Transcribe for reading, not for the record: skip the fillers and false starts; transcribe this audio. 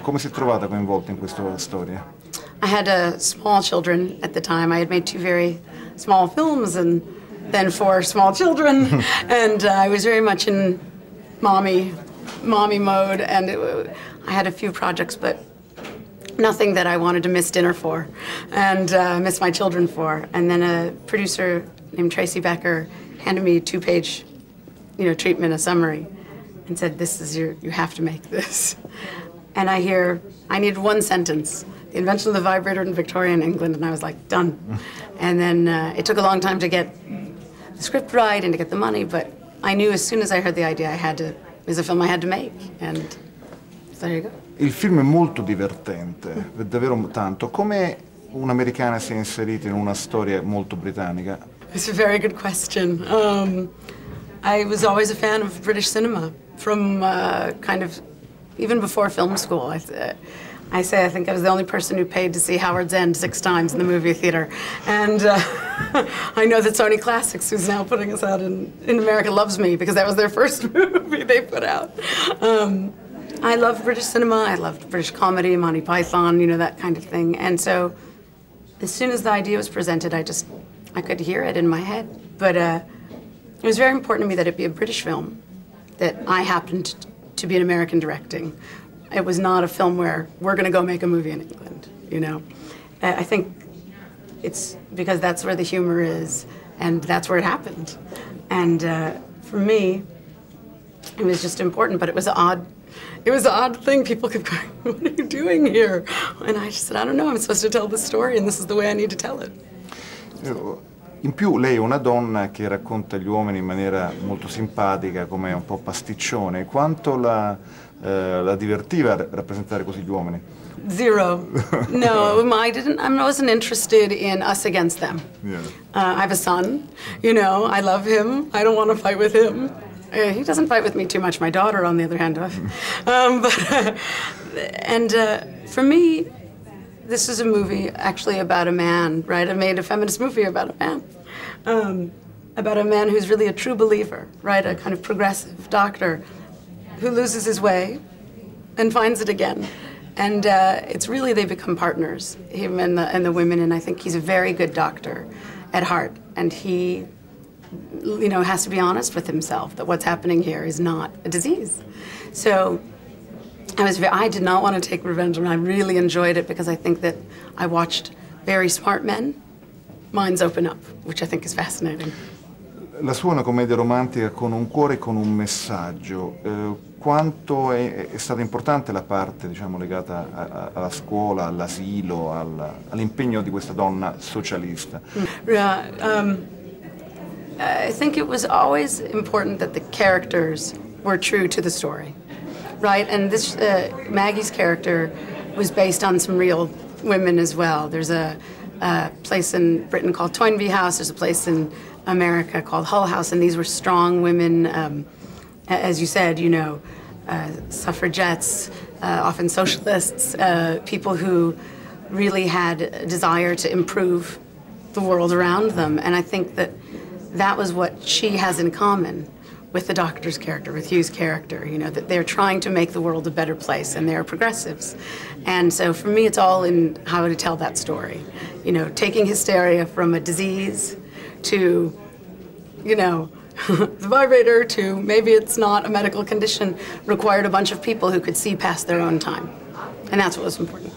Come si è trovata coinvolta in questa storia? I had small children at the time. I had made 2 very small films and then 4 small children, and I was very much in mommy mode, and I had a few projects, but nothing that I wanted to miss dinner for and miss my children for. And then a producer named Tracy Becker handed me a 2-page, treatment, a summary, and said, "This is you have to make this." And I needed 1 sentence. The invention of the vibrator in Victorian England, and I was like, done. And then it took a long time to get the script right and to get the money, but I knew as soon as I heard the idea it was a film I had to make, and so there you go. Il film è molto divertente, davvero tanto. Come un'americana si è inserita in una storia molto britannica? It's a very good question. I was always a fan of British cinema from even before film school. I think I was the only person who paid to see Howard's End 6 times in the movie theater. And I know that Sony Classics, who's now putting us out in America, loves me because that was their first movie they put out. I love British cinema. I loved British comedy, Monty Python, that kind of thing. And so as soon as the idea was presented, I could hear it in my head. But it was very important to me that it be a British film, that I happened to be an American directing. It was not a film where we're going to go make a movie in England, I think it's because that's where the humor is, and that's where it happened. And for me, it was just important, but it was an odd thing. People kept going, "What are you doing here?" And I just said, "I don't know, I'm supposed to tell this story, and this is the way I need to tell it." In più lei è una donna che racconta gli uomini in maniera molto simpatica, come un po' pasticcione. Quanto la divertiva rappresentare così gli uomini? 0. No, I wasn't interested in us against them. Yeah. I have a son, I love him. I don't want to fight with him. He doesn't fight with me too much. My daughter, on the other hand, does. For me, this is a movie actually about a man, right? I made a feminist movie about a man who's really a true believer, right? A kind of progressive doctor who loses his way and finds it again. And it's really, they become partners, him and the women, and I think he's a very good doctor at heart. And he, has to be honest with himself that what's happening here is not a disease. So I did not want to take revenge, and I really enjoyed it because I think that I watched very smart men, minds open up, which I think is fascinating. La sua è una commedia romantica con un cuore e con un messaggio. Quanto è stata importante la parte, legata alla scuola, all'asilo, all'impegno di questa donna socialista? I think it was always important that the characters were true to the story, right? And this Maggie's character was based on some real women as well. There's a place in Britain called Toynbee House. There's a place in America called Hull House, and these were strong women, as you said, suffragettes, often socialists, people who really had a desire to improve the world around them. And I think that was what she has in common with the doctor's character, with Hugh's character, that they're trying to make the world a better place, and they're progressives. And so for me, it's all in how to tell that story. Taking hysteria from a disease to, the vibrator to maybe it's not a medical condition, required a bunch of people who could see past their own time. And that's what was important.